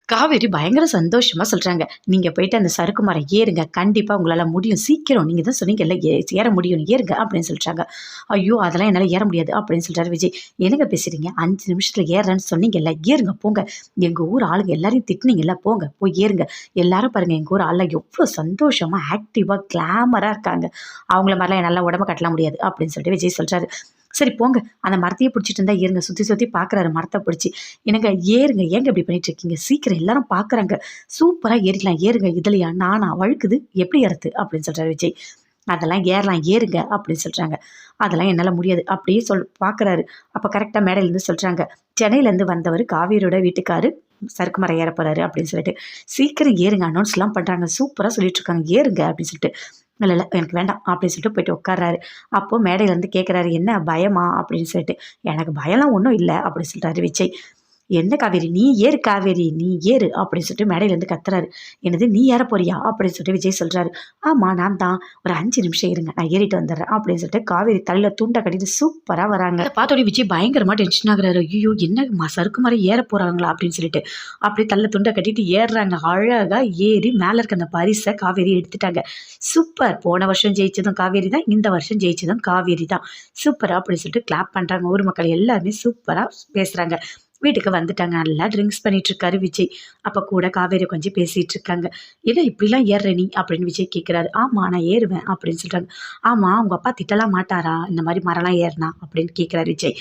காவேரி பயங்கர சந்தோஷமா சொல்றாங்க. "நீங்க போயிட்டு அந்த சறுக்கு மரம் ஏறுங்க. கண்டிப்பா உங்களால முடியும். சீக்கிரம் நீங்க தான் சொன்னீங்கல்ல ஏற முடியும். ஏறுங்க" அப்படின்னு சொல்லிட்டாங்க. "ஐயோ! அதெல்லாம் என்னால ஏற முடியாது" அப்படின்னு சொல்றாரு விஜய். "என்னங்க பேசுறீங்க? 5 நிமிஷத்துல ஏறுறேன்னு சொன்னீங்கல்ல, ஏறுங்க போங்க. எங்க ஊர் ஆளுங்க எல்லாரையும் திட்டுனீங்கல்ல, போங்க போய் ஏறுங்க. எல்லாரும் பாருங்க எங்க ஊர் ஆளுலாம் எவ்ளோ சந்தோஷமா, ஆக்டிவா, கிளாமரா இருக்காங்க. அவங்கள மாரிலாம் என்னால உடம்ப காட்டலாம் முடியாது" அப்படின்னு சொல்லிட்டு விஜய் சொல்றாரு. "சரி போங்க. அந்த மரத்தையே பிடிச்சிட்டு இருந்தா ஏறுங்க." சுத்தி சுத்தி பார்க்குறாரு மரத்த பிடிச்சு. "என்னங்க ஏறுங்க. ஏங்க இப்படி பண்ணிட்டு இருக்கீங்க? சீக்கிரம் எல்லாரும் பார்க்குறாங்க. சூப்பரா ஏறிக்கலாம். ஏறுங்க. இதுலயா? நானா? வழுக்குது. எப்படி ஏறது?" அப்படின்னு சொல்றாரு விஜய். "அதெல்லாம் ஏறலாம். ஏறுங்க" அப்படின்னு சொல்றாங்க. "அதெல்லாம் என்னால முடியாது." அப்படியே பார்க்குறாரு. அப்ப கரெக்ட்டா மேடையிலேருந்து சொல்றாங்க. "சென்னையிலேருந்து வந்தவரு காவேரியோட வீட்டுக்காரு சறுக்கு மரம் ஏற போறாரு" அப்படின்னு சொல்லிட்டு. "சீக்கிரம் ஏறுங்க." அனௌன்ஸ்லாம் பண்றாங்க. சூப்பரா சொல்லிட்டு இருக்காங்க. "ஏறுங்க" அப்படின்னு சொல்லிட்டு. "இல்ல, இல்ல எனக்கு வேண்டாம்" அப்படின்னு சொல்லிட்டு போயிட்டு உட்கார்றாரு. அப்போ மேடையிலேருந்து கேட்குறாரு, "என்ன பயமா?" அப்படின்னு சொல்லிட்டு. "எனக்கு பயம்லாம் ஒண்ணும் இல்ல" அப்படி சொல்றாரு விஜய். "என்ன காவேரி நீ ஏறு காவேரி நீ ஏறு" அப்படின்னு சொல்லிட்டு மேடையிலேருந்து கத்துறாரு. "என்னது நீ ஏற போறியா?" அப்படின்னு சொல்லிட்டு விஜய் சொல்றாரு. "ஆமா நான் தான். ஒரு 5 நிமிஷம் இருங்க. நான் ஏறிட்டு வந்துடுறேன்" அப்படின்னு சொல்லிட்டு காவேரி தலையில துண்ட கட்டிட்டு சூப்பரா வராங்க. அத பார்த்தோனே விஜய் பயங்கரமா டென்ஷன் ஆகுறாரு. "ஐயய்யோ! என்ன சறுக்கு மரம் ஏற போறாங்களா?" அப்படின்னு சொல்லிட்டு. அப்படியே தலையில துண்ட கட்டிட்டு ஏறுறாங்க. அழகா ஏறி மேல இருக்க அந்த பரிச காவேரி எடுத்துட்டாங்க. சூப்பர்! போன வருஷம் ஜெயிச்சதும் காவேரி தான். இந்த வருஷம் ஜெயிச்சதும் காவேரி தான். சூப்பர் அப்படின்னு சொல்லிட்டு கிளாப் பண்றாங்க. ஊர் மக்கள் எல்லாருமே சூப்பரா பேசுறாங்க. வீட்டுக்கு வந்துட்டாங்க. நல்லா ட்ரிங்க்ஸ் பண்ணிட்டு இருக்காரு விஜய். அப்ப கூட காவேரி கொஞ்சம் பேசிட்டு இருக்காங்க. "என்ன இப்படிலாம் ஏறுற நீ?" அப்படின்னு விஜய் கேட்கிறாரு. "ஆமா நான் ஏறுவேன்" அப்படின்னு சொல்றாங்க. "ஆமா உங்க அப்பா திட்டலாம் மாட்டாரா? இந்த மாரி மரம்லாம் ஏறுனா?" அப்படின்னு கேட்கிறாரு விஜய்.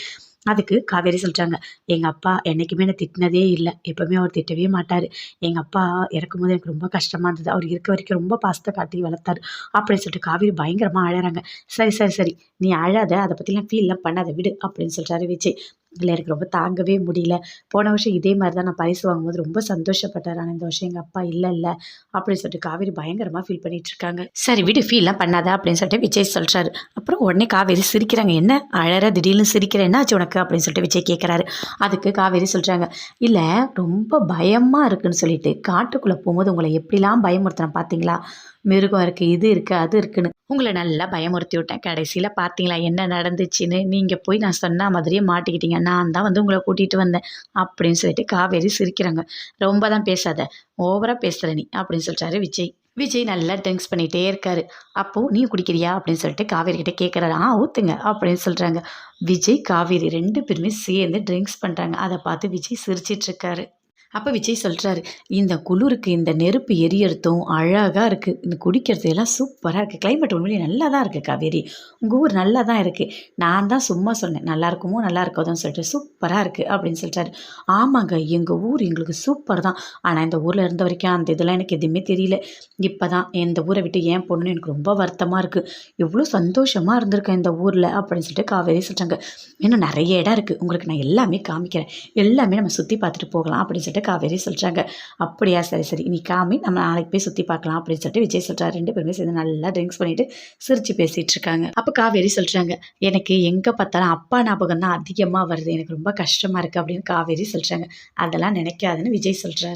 அதுக்கு காவேரி சொல்றாங்க, "எங்க அப்பா என்னைக்குமே என்ன திட்டினதே இல்ல. எப்பவுமே அவர் திட்டவே மாட்டாரு. எங்க அப்பா இறக்கும்போது எனக்கு ரொம்ப கஷ்டமா இருந்தது. அவர் இருக்க வரைக்கும் ரொம்ப பாசத்த காட்டி வளர்த்தாரு." அப்படின்னு சொல்லிட்டு காவேரி பயங்கரமா அழறாங்க. "சரி, சரி, சரி. நீ அழாத. அத பத்திலாம் ஃபீல்லாம் பண்ணாத விடு" அப்படின்னு சொல்றாரு விஜய். "இல்ல எனக்கு ரொம்ப தாங்கவே முடியல. போன வருஷம் இதே மாரி தான் நான் பரிசு வாங்கும்போது ரொம்ப சந்தோஷப்பட்டாரு. ஆனா இந்த வருஷம் எங்க அப்பா இல்லல்ல" அப்படின்னு சொல்லிட்டு காவேரி பயங்கரமா ஃபீல் பண்ணிட்டு இருக்காங்க. "சரி விடு ஃபீல்லாம் பண்ணாத" அப்படின்னு சொல்லிட்டு விஜய் சொல்றாரு. அப்புறம் உடனே காவேரி சிரிக்கிறாங்க. "என்ன அழற திடீர்னு சிரிக்கிற என்னாச்சு உனக்கு?" அப்படின்னு சொல்லிட்டு விஜய் கேட்குறாரு. அதுக்கு காவேரி சொல்றாங்க, "இல்ல ரொம்ப பயமா இருக்குன்னு சொல்லிட்டு காட்டுக்குள்ள போம்போது உங்கள எப்படிலாம் பயமுறுத்துனேன் பார்த்தீங்களா? மிருகம் இருக்கு, இது இருக்கு, அது இருக்குன்னு. உங்கள நல்லா பயமுறுத்தி விட்டேன். கடைசியில பார்த்தீங்களா என்ன நடந்துச்சுன்னு? நீங்க போய் நான் சொன்ன மாதிரியே மாட்டிக்கிட்டீங்க. நான் தான் வந்து உங்கள கூட்டிட்டு வந்தேன்." அப்படின்னு சொல்லிட்டு காவேரி சிரிக்கிறாங்க. "ரொம்ப தான் பேசாத. ஓவரா பேசுற நீ" அப்படின்னு சொல்றாரு விஜய். விஜய் நல்லா ட்ரிங்க்ஸ் பண்ணிட்டே இருக்காரு. அப்போ "நீ குடிக்கிறியா?" அப்படின்னு சொல்லிட்டு காவேரி கிட்ட கேட்குறாரு. ஊத்துங்க" அப்படின்னு சொல்றாங்க. விஜய், காவேரி 2 பேருமே சேர்ந்து ட்ரிங்க்ஸ் பண்றாங்க. அத பார்த்து விஜய் சிரிச்சிட்டு இருக்காரு. அப்ப விஜய் சொல்றாரு, "இந்த குளுருக்கு இந்த நெருப்பு எரியறதும் அழகா இருக்கு. இந்த குடிக்கிறது எல்லாம் சூப்பரா இருக்கு. கிளைமேட் உண்மையிலேயே நல்லா தான் இருக்கு காவேரி. உங்க ஊர் நல்லா தான் இருக்கு. நான் தான் சும்மா சொன்னேன். நல்லா இருக்குமோ, நல்லா இருக்காதோன்னு சொல்லிட்டு சூப்பரா இருக்கு" அப்படின்னு சொல்றாரு. "ஆமாங்க. எங்க ஊர் எங்களுக்கு சூப்பர் தான். ஆனா இந்த ஊர்ல இருந்த வரைக்கும் அந்த இதெல்லாம் எனக்கு எதுவுமே தெரியல. இப்பதான் இந்த ஊர விட்டு ஏன் போணும்னு எனக்கு ரொம்ப வருத்தமா இருக்கு. எவ்ளோ சந்தோஷமா இருந்திருக்கேன் இந்த ஊர்ல" அப்படின்னு சொல்லிட்டு காவேரி சொல்றாங்க. "இன்னும் நெறைய இடம் இருக்கு. உங்களுக்கு நான் எல்லாமே காமிக்கிறேன். எல்லாமே நம்ம சுத்தி பார்த்துட்டு போகலாம்" அப்படின்னு சொல்லிட்டு காவேரி சொல்றாங்க. "அப்படியா? சரி, சரி. நீ காமி. நம்ம நாளைக்கு போய் சுத்தி பார்க்கலாம்" அப்படின்னு சொல்லிட்டு விஜய் சொல்றாரு. 2 பேருமே சேர்ந்து நல்லா ட்ரிங்க்ஸ் பண்ணிட்டு சிரிச்சு பேசிட்டு இருக்காங்க. அப்ப காவேரி சொல்றாங்க, "எனக்கு எங்க பார்த்தாலும் அப்பா ஞாபகம் தான் அதிகமா வருது. எனக்கு ரொம்ப கஷ்டமா இருக்கு" அப்படின்னு காவேரி சொல்றாங்க. "அதெல்லாம் நினைக்காதன்னு" விஜய் சொல்றாரு.